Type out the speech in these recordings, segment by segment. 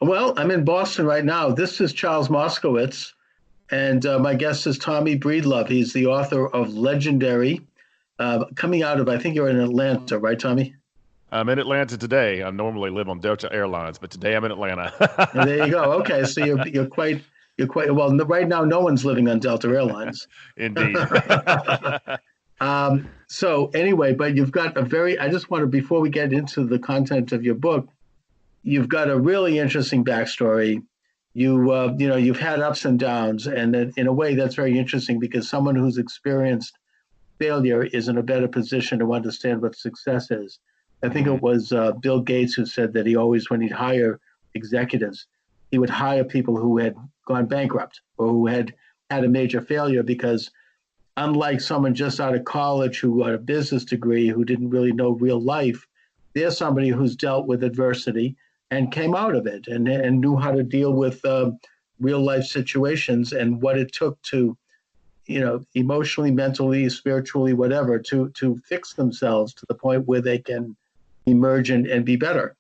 Well, I'm in Boston right now. This is Charles Moscowitz, and my guest is Tommy Breedlove. He's the author of Legendary, coming out of, I think you're in Atlanta, right, Tommy? I'm in Atlanta today. I normally live on Delta Airlines, but today I'm in And there you Atlanta. go. Okay, so you're quite well. Right now, no one's living on Delta Airlines. Indeed. So anyway, but you've got a very. I just want to, before we get into the content of your book, you've got a really interesting backstory. You've had ups and downs, and in a way, that's very interesting because someone who's experienced failure is in a better position to understand what success is. I think Mhm. it was Bill Gates who said that he always, when he'd hire executives, he would hire people who had gone bankrupt or who had had a major failure because unlike someone just out of college who got a business degree who didn't really know real life, there's somebody who's dealt with adversity and came out of it and knew how to deal with real life situations and what it took to, emotionally, mentally, spiritually, whatever, to fix themselves to the point where they can emerge and be better.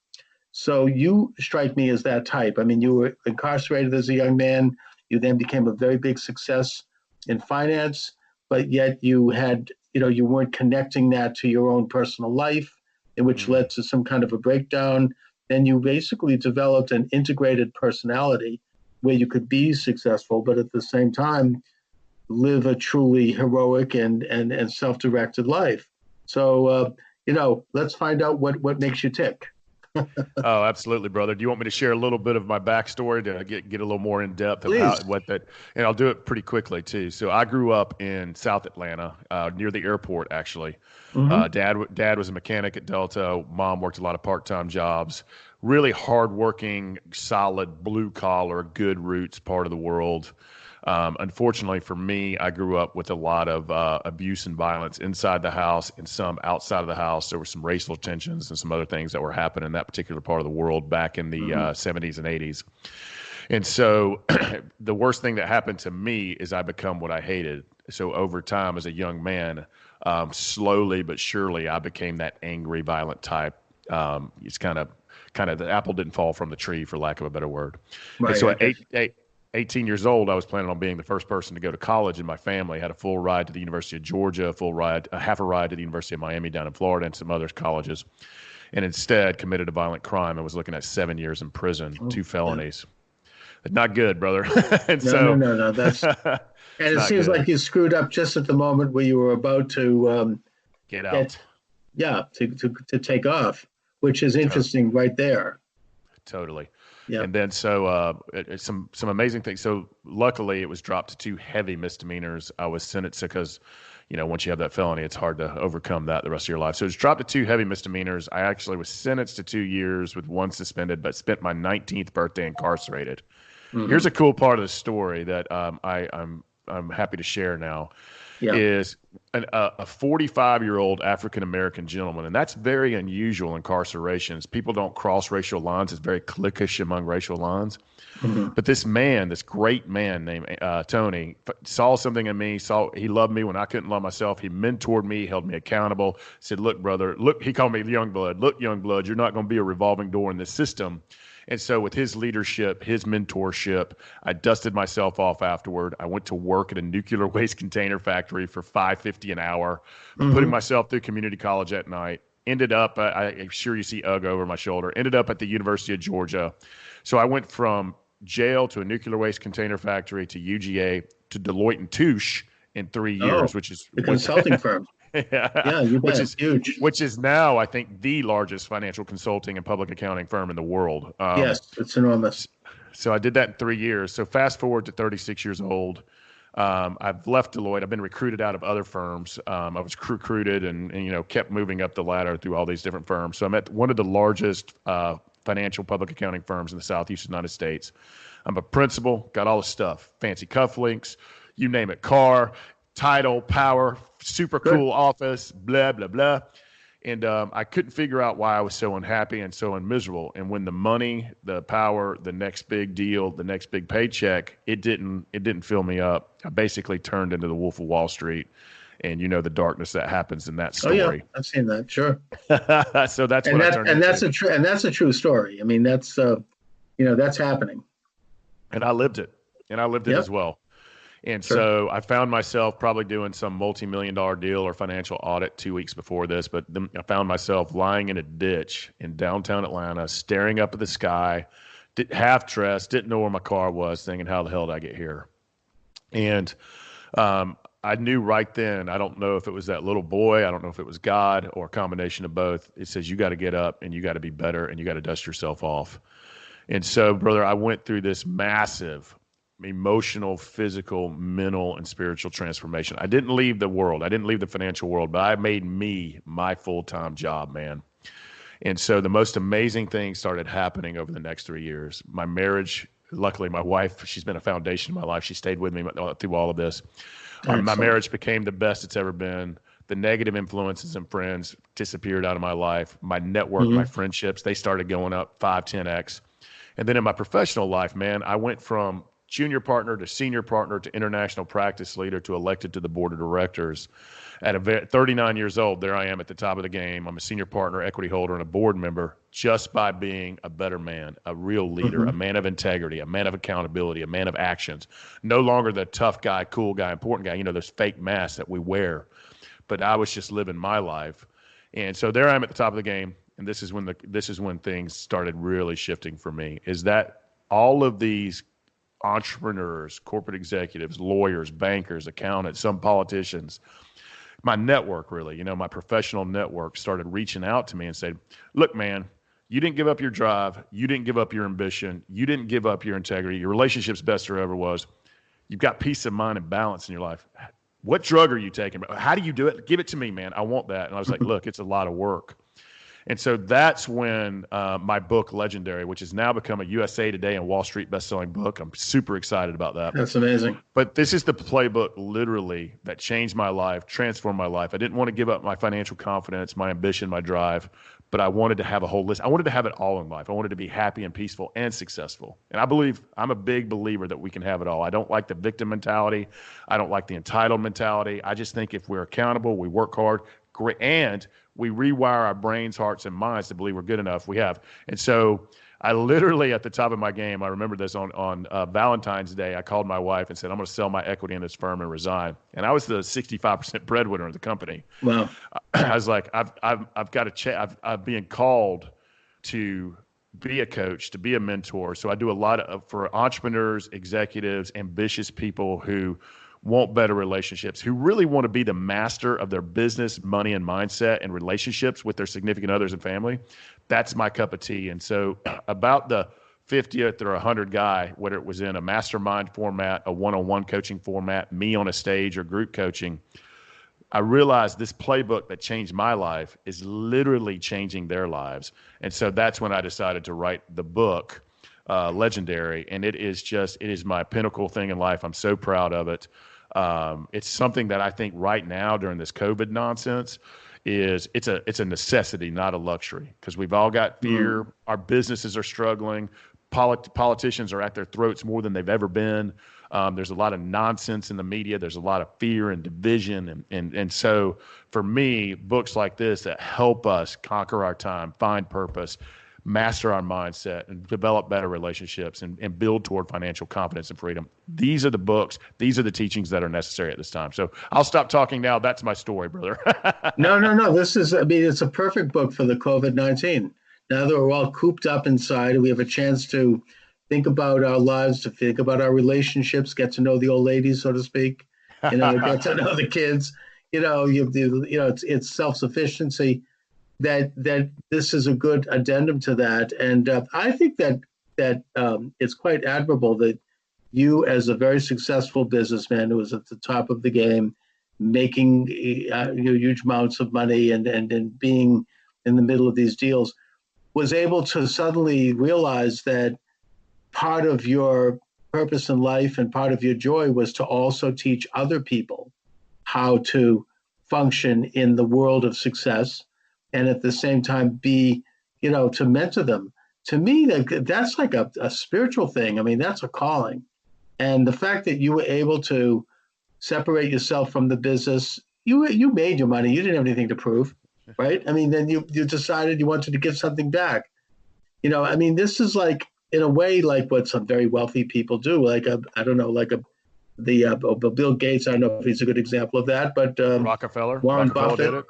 So you strike me as that type. I mean, you were incarcerated as a young man. You then became a very big success in finance, but yet you weren't connecting that to your own personal life, in which Mhm. led to some kind of a breakdown. Then you basically developed an integrated personality where you could be successful, but at the same time live a truly heroic and self-directed life. So, let's find out what makes you tick. Oh, absolutely, brother. Do you want me to share a little bit of my backstory to get a little more in depth of how Please. what that? And I'll do it pretty quickly too. So I grew up in South Atlanta, near the airport, actually. Hmm. Dad was a mechanic at Delta. Mom worked a lot of part-time jobs. Really hardworking, solid, blue collar, good roots part of the world. Unfortunately for me, I grew up with a lot of abuse and violence inside the house and some outside of the house. There were some racial tensions and some other things that were happening in that particular part of the world back in the Hmm. 70s and 80s. And so the worst thing that happened to me is I become what I hated. So over time, as a young man, slowly but surely, I became that angry, violent type. It's kind of the apple didn't fall from the tree, for lack of a better word. And Right, so I at guess. 18 years old, I was planning on being the first person to go to college in my family. Had a full ride to the University of Georgia, half a ride to the University of Miami down in Florida, and some other colleges. And instead, committed a violent crime and was looking at 7 years in prison, Oh, two yeah. felonies. Not good, brother. And No, no, so no, no. And it's it not seems good. like you screwed up just at the moment where you were about to Get get, out. yeah, to take off, which is To- interesting right there. Totally. Yeah. And then so some amazing things. So luckily, it was dropped to two heavy misdemeanors. I was sentenced because, once you have that felony, it's hard to overcome that the rest of your life. So it was dropped to two heavy misdemeanors. I actually was sentenced to 2 years with one suspended, but spent my 19th birthday incarcerated. Here's Hmm. a cool part of the story that I'm happy to share now. Yeah. Is a 45-year-old African American gentleman, and that's very unusual in incarcerations. People don't cross racial lines; it's very cliquish among racial lines. Hmm. But this man, this great man named Tony, saw something in me. Saw he loved me when I couldn't love myself. He mentored me, held me accountable. Said, "Look, brother, look." He called me young blood. Look, young blood, you're not going to be a revolving door in this system. And so, with his leadership, his mentorship, I dusted myself off afterward. I went to work at a nuclear waste container factory for $5.50 an hour, putting Hmm. myself through community college at night. Ended up, I'm sure you see UGG over my shoulder. Ended up at the University of Georgia. So I went from jail to a nuclear waste container factory to UGA to Deloitte and Touche in 3 years, Oh, which is the what, consulting firm. Yeah, you which bet. is Huge. which is now I think the largest financial consulting and public accounting firm in the world. Yes, it's enormous. So I did that in 3 years. So fast forward to 36 years old. I've left Deloitte. I've been recruited out of other firms. I was recruited and kept moving up the ladder through all these different firms. So I'm at one of the largest financial public accounting firms in the Southeast United States. I'm a principal, got all the stuff, fancy cufflinks, you name it, car, title, power, super Good. cool office, blah, blah, blah. And I couldn't figure out why I was so unhappy and so miserable. And when the money, the power, the next big deal, the next big paycheck, it didn't fill me up. I basically turned into the Wolf of Wall Street, and the darkness that happens in that Oh yeah, story. I've seen that. Sure. So that's And what I that turned and into. that's a true story. I mean, that's That's happening. And I lived it. And I lived it Yep. as well. And Sure. so I found myself probably doing some multi-million-dollar deal or financial audit 2 weeks before this, but then I found myself lying in a ditch in downtown Atlanta, staring up at the sky, half dressed, didn't know where my car was, thinking, how the hell did I get here? And I knew right then, I don't know if it was that little boy, I don't know if it was God or a combination of both. It says, you got to get up and you got to be better and you got to dust yourself off. And so, brother, I went through this massive emotional, physical, mental, and spiritual transformation. I didn't leave the world. I didn't leave the financial world, but I made me my full-time job, man. And so the most amazing things started happening over the next 3 years. My marriage, luckily, my wife, she's been a foundation in my life. She stayed with me through all of this. My marriage became the best it's ever been. The negative influences and friends disappeared out of my life. My network, my friendships, they started going up 5, 10x. And then in my professional life, man, I went from junior partner to senior partner to international practice leader to elected to the board of directors. At 39 years old, there I am at the top of the game. I'm a senior partner, equity holder, and a board member just by being a better man, a real leader, a man of integrity, a man of accountability, a man of actions. No longer the tough guy, cool guy, important guy, those fake masks that we wear. But I was just living my life. And so there I am at the top of the game. And this is when things started really shifting for me, is that all of these entrepreneurs, corporate executives, lawyers, bankers, accountants, some politicians, my network really, my professional network started reaching out to me and said, look, man, you didn't give up your drive. You didn't give up your ambition. You didn't give up your integrity. Your relationship's best there ever was. You've got peace of mind and balance in your life. What drug are you taking? How do you do it? Give it to me, man. I want that. And I was like, look, it's a lot of work. And so that's when my book, Legendary, which has now become a USA Today and Wall Street bestselling book. I'm super excited about that. That's amazing. But this is the playbook, literally, that changed my life, transformed my life. I didn't want to give up my financial confidence, my ambition, my drive, but I wanted to have a whole list. I wanted to have it all in life. I wanted to be happy and peaceful and successful. And I'm a big believer that we can have it all. I don't like the victim mentality. I don't like the entitled mentality. I just think if we're accountable, we work hard, great, and we rewire our brains, hearts, and minds to believe we're good enough. We have. And so I literally, at the top of my game, I remember this on Valentine's Day, I called my wife and said, I'm going to sell my equity in this firm and resign. And I was the 65% breadwinner of the company. Wow. I was like, I've got to I'm being called to be a coach, to be a mentor. So I do a lot for entrepreneurs, executives, ambitious people who want better relationships, who really want to be the master of their business, money, and mindset and relationships with their significant others and family. That's my cup of tea. And so about the 50th or 100 guy, whether it was in a mastermind format, a one-on-one coaching format, me on a stage or group coaching, I realized this playbook that changed my life is literally changing their lives. And so that's when I decided to write the book, Legendary. And it is my pinnacle thing in life. I'm so proud of it. It's something that I think right now during this COVID nonsense it's a necessity, not a luxury, because we've all got fear. Our businesses are struggling. Politicians are at their throats more than they've ever been. There's a lot of nonsense in the media. There's a lot of fear and division. And so for me, books like this that help us conquer our time, find purpose, master our mindset, and develop better relationships and build toward financial confidence and freedom. These are the books. These are the teachings that are necessary at this time. So I'll stop talking now. That's my story, brother. No. It's a perfect book for the COVID-19. Now that we're all cooped up inside, we have a chance to think about our lives, to think about our relationships, get to know the old ladies, so to speak, get to know the kids. It's self-sufficiency. That this is a good addendum to that, and I think that it's quite admirable that you, as a very successful businessman who was at the top of the game, making huge amounts of money and being in the middle of these deals, was able to suddenly realize that part of your purpose in life and part of your joy was to also teach other people how to function in the world of success, and at the same time be, to mentor them. To me, that's like a spiritual thing. I mean, that's a calling. And the fact that you were able to separate yourself from the business, you made your money. You didn't have anything to prove, right? I mean, then you decided you wanted to give something back. This is like in a way like what some very wealthy people do, I don't know, Bill Gates. I don't know if he's a good example of that, but Warren Rockefeller Buffett. did it.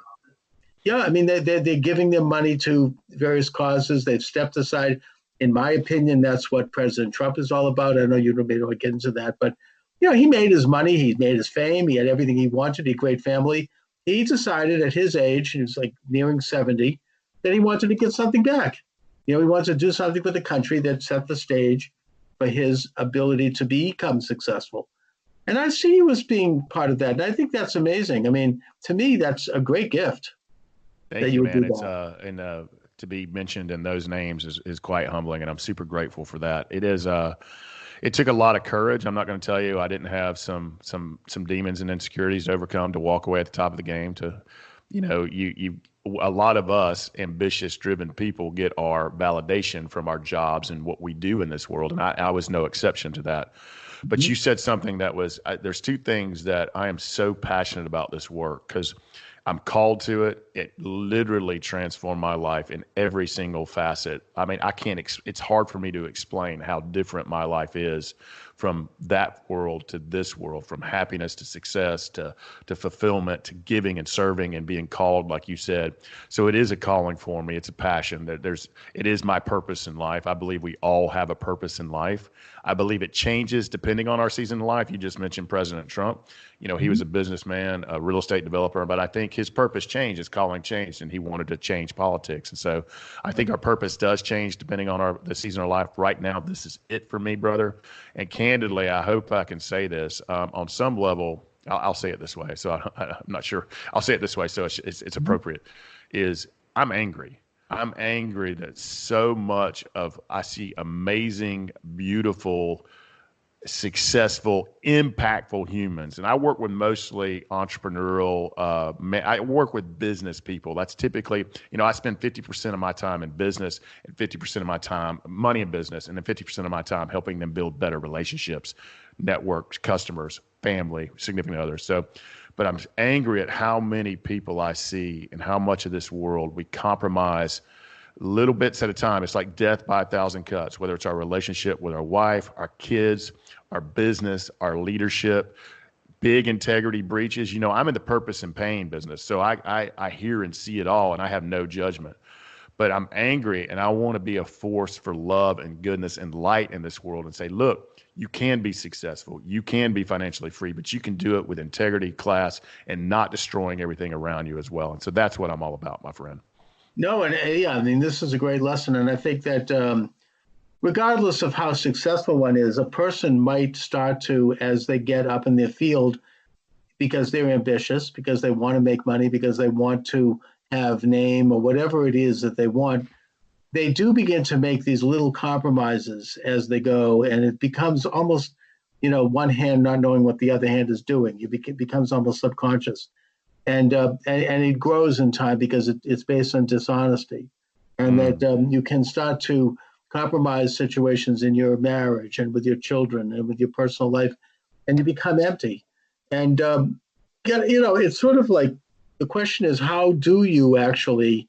Yeah, I mean, they're giving their money to various causes. They've stepped aside. In my opinion, that's what President Trump is all about. I know you don't maybe get into that, but he made his money, he made his fame, he had everything he wanted, he had a great family. He decided at his age, he was like nearing 70, that he wanted to get something back. He wanted to do something for the country that set the stage for his ability to become successful. And I see you as being part of that. And I think that's amazing. I mean, to me, that's a great gift. Thank you, man. It's to be mentioned in those names is quite humbling, and I'm super grateful for that. It is. It took a lot of courage. I'm not going to tell you I didn't have some demons and insecurities to overcome to walk away at the top of the game. A lot of us ambitious, driven people get our validation from our jobs and what we do in this world, and I was no exception to that. But you said something that was there's two things that I am so passionate about this work because I'm called to it. It literally transformed my life in every single facet. I mean, I can't, it's hard for me to explain how different my life is from that world to this world, from happiness to success to fulfillment to giving and serving and being called, like you said. So it is a calling for me. It's a passion. It is my purpose in life. I believe we all have a purpose in life. I believe it changes depending on our season of life. You just mentioned President Trump. He was a businessman, a real estate developer, but I think his purpose changed, his calling changed, and he wanted to change politics. And so I think our purpose does change depending on the season of life. Right now, this is it for me, brother. And candidly, I hope I can say this on some level. I'll say it this way. So I'm not sure. I'll say it this way so it's appropriate. I'm angry. I'm angry that so much I see amazing, beautiful, successful, impactful humans. And I work with mostly entrepreneurial, I work with business people. That's typically, I spend 50% of my time in business and 50% of my time money in business, and then 50% of my time helping them build better relationships, networks, customers, family, significant others. But I'm angry at how many people I see and how much of this world we compromise little bits at a time. It's like death by 1,000 cuts, whether it's our relationship with our wife, our kids, our business, our leadership, big integrity breaches. I'm in the purpose and pain business. So I hear and see it all, and I have no judgment. But I'm angry, and I want to be a force for love and goodness and light in this world and say, look, you can be successful. You can be financially free, but you can do it with integrity, class, and not destroying everything around you as well. And so that's what I'm all about, my friend. No, and yeah, I mean, this is a great lesson. And I think that regardless of how successful one is, a person might start to, as they get up in their field, because they're ambitious, because they want to make money, because they want to have name or whatever it is that they want, they do begin to make these little compromises as they go. And it becomes almost, one hand not knowing what the other hand is doing. It becomes almost subconscious. And it grows in time because it's based on dishonesty. And that you can start to compromise situations in your marriage and with your children and with your personal life, and you become empty. And, it's sort of like the question is, how do you actually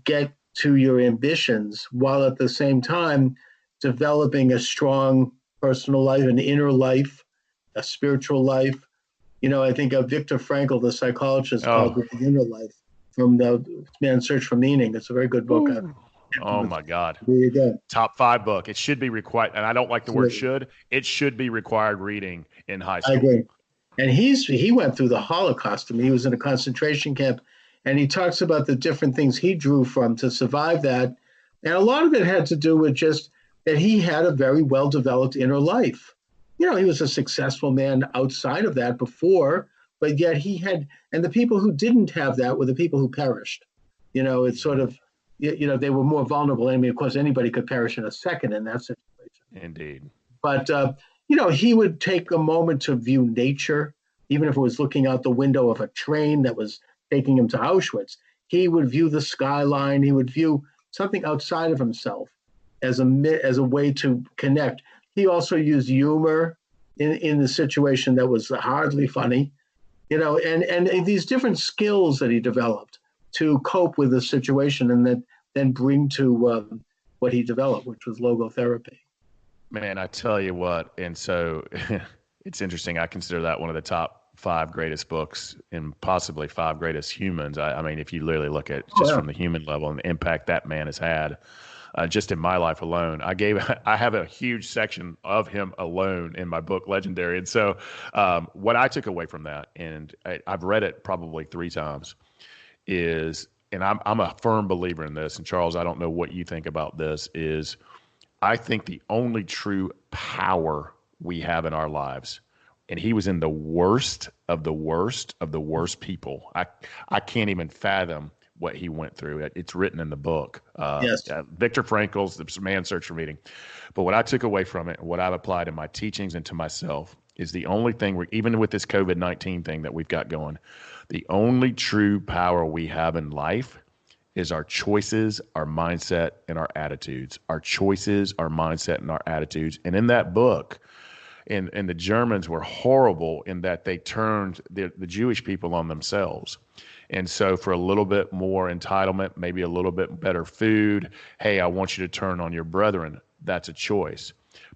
get to your ambitions while at the same time developing a strong personal life, an inner life, a spiritual life? I think of Viktor Frankl, the psychologist, called it The Inner Life, from the Man's Search for Meaning. It's a very good book. Oh, my God. There you go. Top 5 book. It should be required. And I don't like the word should. It should be required reading in high school. I agree. And he went through the Holocaust. I mean, he was in a concentration camp. And he talks about the different things he drew from to survive that. And a lot of it had to do with just that he had a very well-developed inner life. He was a successful man outside of that before, but yet he had, and the people who didn't have that were the people who perished. It's sort of, they were more vulnerable. I mean, of course, anybody could perish in a second in that situation. Indeed. But, he would take a moment to view nature, even if it was looking out the window of a train that was taking him to Auschwitz. He would view the skyline. He would view something outside of himself as a way to connect. He also used humor in the situation that was hardly funny, and these different skills that he developed to cope with the situation and then bring to what he developed, which was logotherapy. Man, I tell you what, and so it's interesting. I consider that one of the top 5 greatest books and possibly 5 greatest humans. I mean, if you literally look at just from the human level and the impact that man has had, just in my life alone. I have a huge section of him alone in my book, Legendary. And so what I took away from that, and I've read it probably 3 times, is, and I'm a firm believer in this, and Charles, I don't know what you think about this, is I think the only true power we have in our lives, and he was in the worst of the worst of the worst people. I can't even fathom what he went through. It's written in the book. Yes. Viktor Frankl's The Man's Search for Meaning. But what I took away from it, what I've applied in my teachings and to myself, is the only thing, even with this COVID-19 thing that we've got going, the only true power we have in life is our choices, our mindset, and our attitudes. Our choices, our mindset, and our attitudes. And in that book, and the Germans were horrible in that they turned the Jewish people on themselves. And so for a little bit more entitlement, maybe a little bit better food, hey, I want you to turn on your brethren. That's a choice.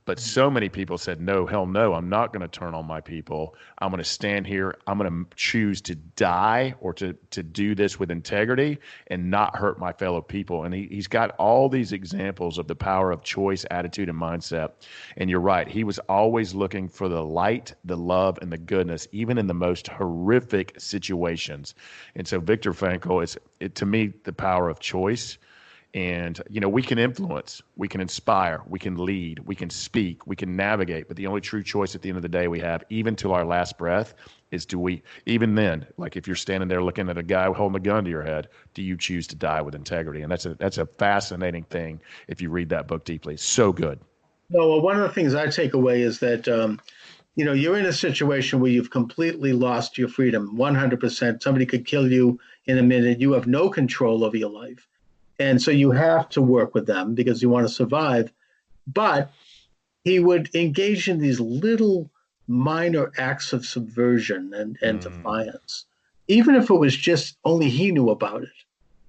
But so many people said, no, hell no, I'm not going to turn on my people. I'm going to stand here. I'm going to choose to die or to do this with integrity and not hurt my fellow people. And he's got all these examples of the power of choice, attitude, and mindset. And you're right. He was always looking for the light, the love, and the goodness, even in the most horrific situations. And so Viktor Frankl is, to me, the power of choice. And, we can influence, we can inspire, we can lead, we can speak, we can navigate. But the only true choice at the end of the day we have, even till our last breath, is even then, like if you're standing there looking at a guy holding a gun to your head, do you choose to die with integrity? And that's a fascinating thing if you read that book deeply. It's so good. No, well, one of the things I take away is that, you're in a situation where you've completely lost your freedom, 100%. Somebody could kill you in a minute. You have no control over your life. And so you have to work with them because you want to survive. But he would engage in these little minor acts of subversion and defiance, even if it was just only he knew about it,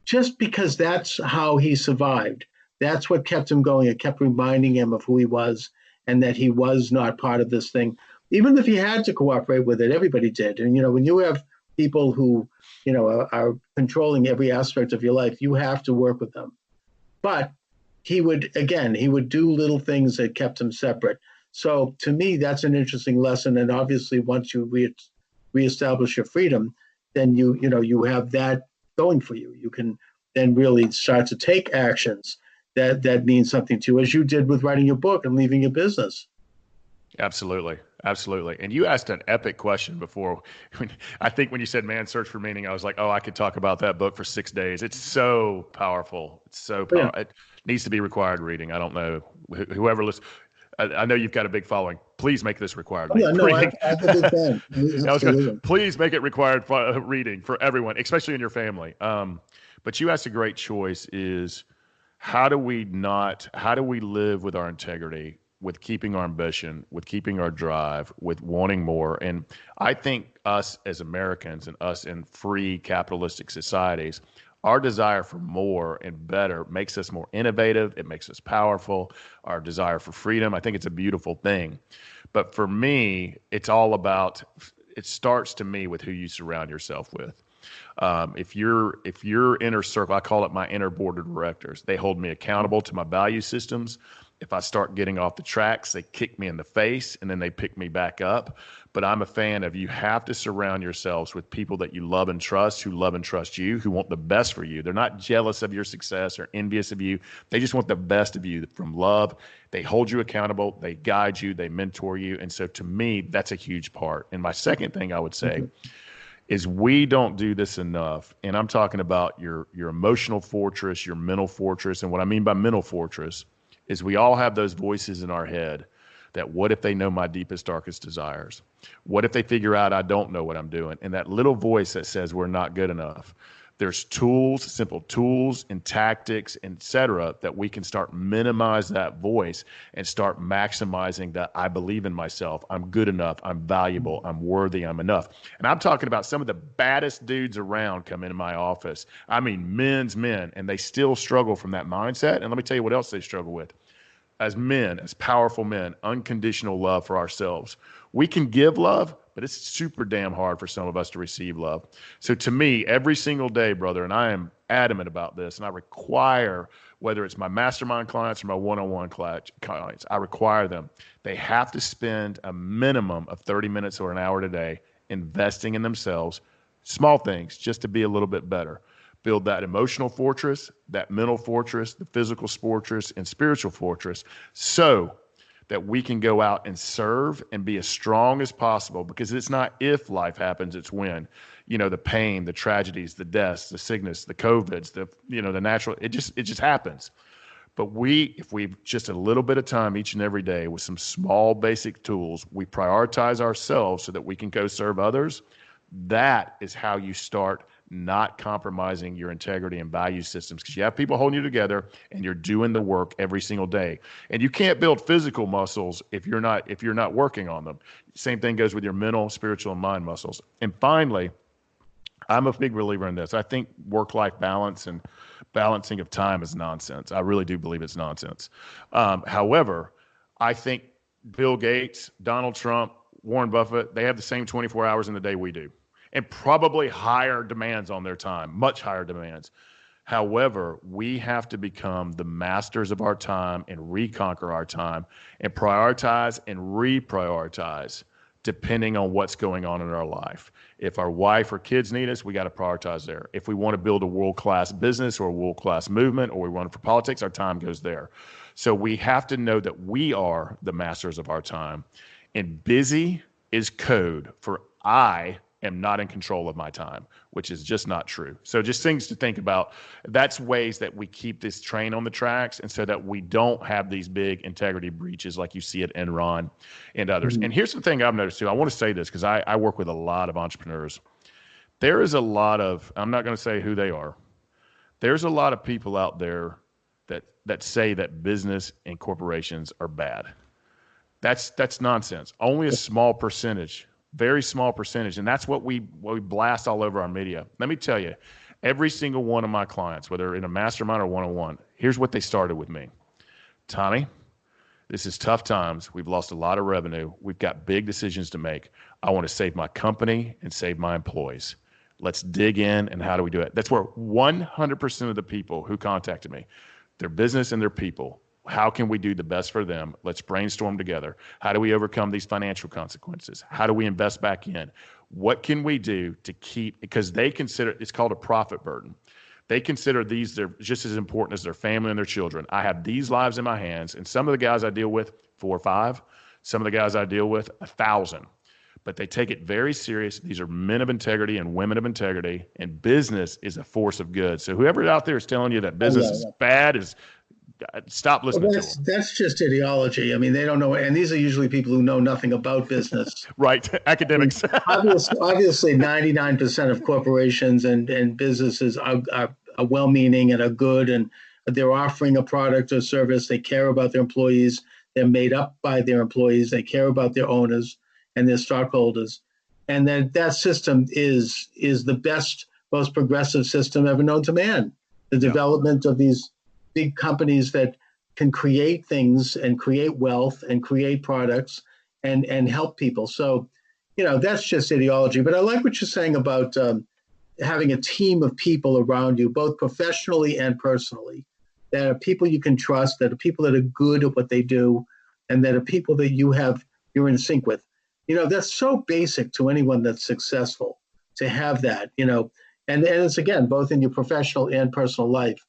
just because that's how he survived. That's what kept him going. It kept reminding him of who he was and that he was not part of this thing. Even if he had to cooperate with it, everybody did. And, when you have people who are controlling every aspect of your life, you have to work with them. But he would do little things that kept him separate. So to me, that's an interesting lesson. And obviously, once you reestablish your freedom, then you have that going for you. You can then really start to take actions that mean something to you, as you did with writing your book and leaving your business. Absolutely. Absolutely. And you asked an epic question before. I think when you said Man's Search for Meaning, I was like, oh, I could talk about that book for 6 days. It's so powerful. It's so powerful. Yeah. It needs to be required reading. I don't know. Whoever listens, I know you've got a big following. Please make this required. Yeah, no, I'm a big fan. Please make it required reading for everyone, especially in your family. But you asked a great choice is how do we live with our integrity, with keeping our ambition, with keeping our drive, with wanting more. And I think us as Americans and us in free capitalistic societies, our desire for more and better makes us more innovative. It makes us powerful. Our desire for freedom, I think it's a beautiful thing. But for me, it starts to me with who you surround yourself with. If your inner circle, I call it my inner board of directors, they hold me accountable to my value systems. If I start getting off the tracks, they kick me in the face and then they pick me back up. But I'm a fan of you have to surround yourselves with people that you love and trust, who love and trust you, who want the best for you. They're not jealous of your success or envious of you. They just want the best of you from love. They hold you accountable. They guide you. They mentor you. And so to me, that's a huge part. And my second thing I would say is we don't do this enough. And I'm talking about your emotional fortress, your mental fortress. And what I mean by mental fortress is we all have those voices in our head that what if they know my deepest, darkest desires? What if they figure out I don't know what I'm doing? And that little voice that says we're not good enough. There's tools, simple tools and tactics, et cetera, that we can start minimize that voice and start maximizing that I believe in myself. I'm good enough. I'm valuable. I'm worthy. I'm enough. And I'm talking about some of the baddest dudes around come into my office. I mean, men's men, and they still struggle from that mindset. And let me tell you what else they struggle with. As men, as powerful men, unconditional love for ourselves. We can give love, but it's super damn hard for some of us to receive love. So to me, every single day, brother, and I am adamant about this, and I require, whether it's my mastermind clients or my one-on-one clients, I require them. They have to spend a minimum of 30 minutes or an hour today investing in themselves, small things, just to be a little bit better. Build that emotional fortress, that mental fortress, the physical fortress, and spiritual fortress, so that we can go out and serve and be as strong as possible, because it's not if life happens, it's when. You know, the pain, the tragedies, the deaths, the sickness, the COVIDs, the natural, it just happens. But if we just a little bit of time each and every day with some small basic tools, we prioritize ourselves so that we can go serve others. That is how you start not compromising your integrity and value systems, because you have people holding you together and you're doing the work every single day. And you can't build physical muscles if you're not working on them. Same thing goes with your mental, spiritual, and mind muscles. And finally, I'm a big believer in this. I think work-life balance and balancing of time is nonsense. I really do believe it's nonsense. However, I think Bill Gates, Donald Trump, Warren Buffett, they have the same 24 hours in the day we do, and probably higher demands on their time, much higher demands. However, we have to become the masters of our time and reconquer our time and prioritize and reprioritize depending on what's going on in our life. If our wife or kids need us, we got to prioritize there. If we want to build a world-class business or a world-class movement, or we run for politics, our time goes there. So we have to know that we are the masters of our time. And busy is code for I am not in control of my time, which is just not true. So just things to think about. That's ways that we keep this train on the tracks, and so that we don't have these big integrity breaches like you see at Enron and others. Mm-hmm. And here's the thing I've noticed too. I want to say this because I work with a lot of entrepreneurs. There is a lot of, I'm not going to say who they are. There's a lot of people out there that say that business and corporations are bad. That's nonsense. Only a small percentage, very small percentage. And that's what we blast all over our media. Let me tell you, every single one of my clients, whether in a mastermind or one-on-one, here's what they started with me. Tommy, this is tough times. We've lost a lot of revenue. We've got big decisions to make. I want to save my company and save my employees. Let's dig in, and how do we do it? That's where 100% of the people who contacted me, their business and their people, how can we do the best for them? Let's brainstorm together. How do we overcome these financial consequences? How do we invest back in? What can we do to keep, because they consider, it's called a profit burden. They consider they're just as important as their family and their children. I have these lives in my hands, and some of the guys I deal with, 4 or 5, some of the guys I deal with, 1,000. But they take it very serious. These are men of integrity and women of integrity, and business is a force of good. So whoever out there is telling you that business is bad, stop listening to them. That's just ideology. I mean, they don't know, and these are usually people who know nothing about business. Right, academics. Obviously, 99% of corporations and businesses are well-meaning and are good, and they're offering a product or service. They care about their employees. They're made up by their employees. They care about their owners and their stockholders. And that system is the best, most progressive system ever known to man. The development of these big companies that can create things and create wealth and create products and help people. So, that's just ideology. But I like what you're saying about having a team of people around you, both professionally and personally, that are people you can trust, that are people that are good at what they do, and that are people that you're in sync with. That's so basic to anyone that's successful, to have that, and it's, again, both in your professional and personal life.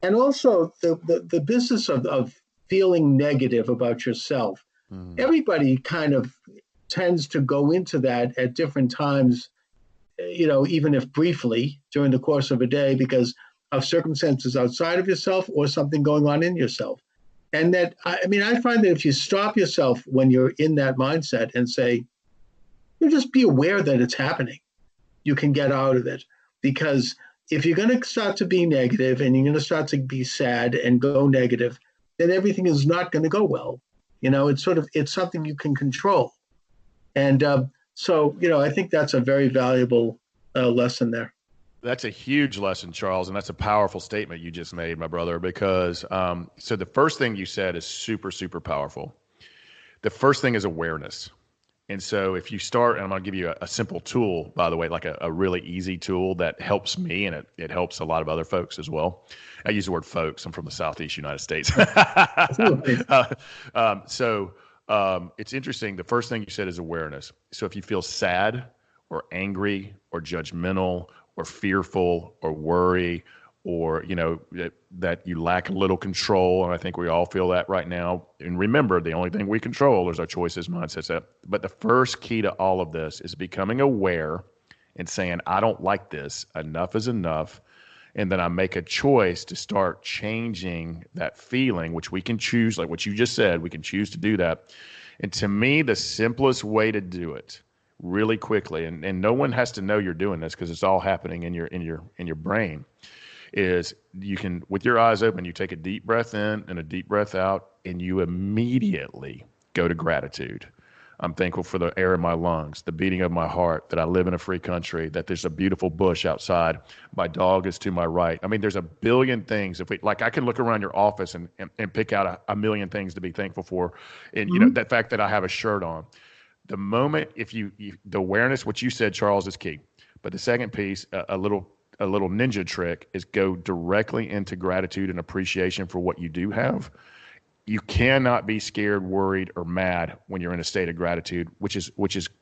And also the business of feeling negative about yourself. Everybody kind of tends to go into that at different times, even if briefly during the course of a day, because of circumstances outside of yourself or something going on in yourself. And that, I find that if you stop yourself when you're in that mindset and say, just be aware that it's happening, you can get out of it. Because if you're going to start to be negative and you're going to start to be sad and go negative, then everything is not going to go well. It's something you can control. And I think that's a very valuable lesson there. That's a huge lesson, Charles, and that's a powerful statement you just made, my brother, because so the first thing you said is super, super powerful. The first thing is awareness. And so if you start, and I'm going to give you a simple tool, by the way, like a really easy tool that helps me, and it helps a lot of other folks as well. I use the word folks. I'm from the Southeast United States. It's interesting. The first thing you said is awareness. So if you feel sad or angry or judgmental or fearful or worry, or that you lack a little control, and I think we all feel that right now. And remember, the only thing we control is our choices, mindsets. But the first key to all of this is becoming aware and saying, I don't like this. Enough is enough. And then I make a choice to start changing that feeling, which we can choose, like what you just said, we can choose to do that. And to me, the simplest way to do it really quickly, and no one has to know you're doing this because it's all happening in your brain, is you can, with your eyes open, you take a deep breath in and a deep breath out, and you immediately go to gratitude. I'm thankful for the air in my lungs, the beating of my heart, that I live in a free country, that there's a beautiful bush outside, my dog is to my right. I mean, there's a billion things. I can look around your office and pick out a million things to be thankful for. And, that fact that I have a shirt on. The moment, the awareness, what you said, Charles, is key. But the second piece, a little ninja trick, is go directly into gratitude and appreciation for what you do have. You cannot be scared, worried, or mad when you're in a state of gratitude, which is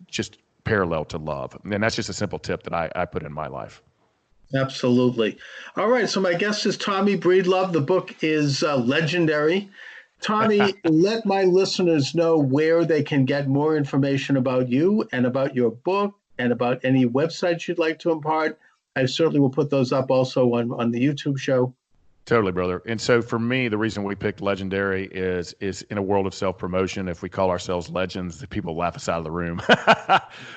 just parallel to love. And that's just a simple tip that I put in my life. Absolutely. All right. So my guest is Tommy Breedlove. The book is legendary. Tommy, let my listeners know where they can get more information about you and about your book and about any websites you'd like to impart. I certainly will put those up also on the YouTube show. Totally, brother. And so for me, the reason we picked legendary is in a world of self-promotion, if we call ourselves legends, the people laugh us out of the room.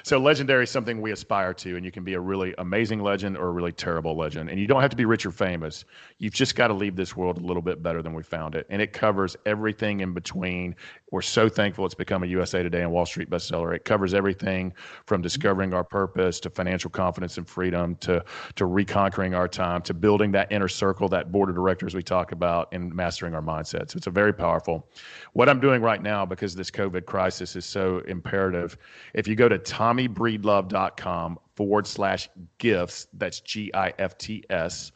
So legendary is something we aspire to, and you can be a really amazing legend or a really terrible legend. And you don't have to be rich or famous. You've just got to leave this world a little bit better than we found it. And it covers everything in between. We're so thankful it's become a USA Today and Wall Street bestseller. It covers everything from discovering our purpose to financial confidence and freedom to reconquering our time to building that inner circle, that board of directors we talk about, and mastering our mindset. So it's a very powerful. What I'm doing right now, because this COVID crisis is so imperative, if you go to tommybreedlove.com/gifts, that's GIFTS,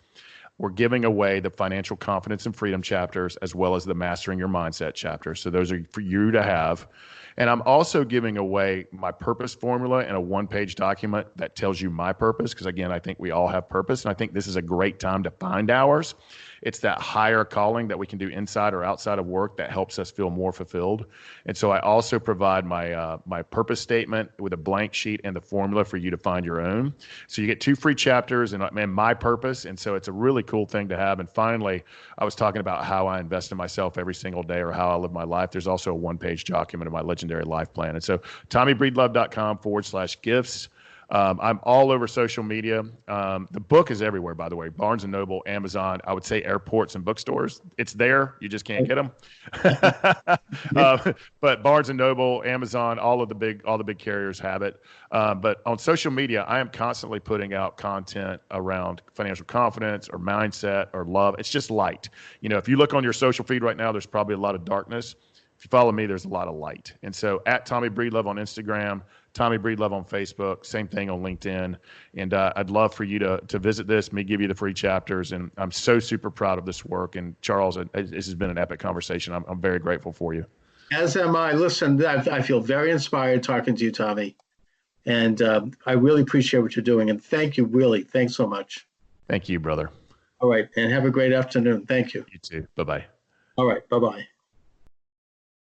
we're giving away the financial confidence and freedom chapters as well as the mastering your mindset chapter. So those are for you to have. And I'm also giving away my purpose formula in a one-page document that tells you my purpose, because again, I think we all have purpose, and I think this is a great time to find ours. It's that higher calling that we can do inside or outside of work that helps us feel more fulfilled. And so I also provide my purpose statement with a blank sheet and the formula for you to find your own. So you get 2 free chapters and my purpose. And so it's a really cool thing to have. And finally, I was talking about how I invest in myself every single day or how I live my life. There's also a one-page document of my legendary life plan. And so tommybreedlove.com/gifts. I'm all over social media. The book is everywhere, by the way. Barnes & Noble, Amazon, I would say airports and bookstores. It's there. You just can't get them. But Barnes & Noble, Amazon, all the big carriers have it. But on social media, I am constantly putting out content around financial confidence or mindset or love. It's just light. If you look on your social feed right now, there's probably a lot of darkness. If you follow me, there's a lot of light. And so at Tommy Breedlove on Instagram, Tommy Breedlove on Facebook, same thing on LinkedIn. And I'd love for you to visit this, me give you the free chapters. And I'm so super proud of this work. And Charles, this has been an epic conversation. I'm very grateful for you. As am I. Listen, I feel very inspired talking to you, Tommy. And I really appreciate what you're doing. And thank you, really. Thanks so much. Thank you, brother. All right. And have a great afternoon. Thank you. You too. Bye-bye. All right. Bye-bye.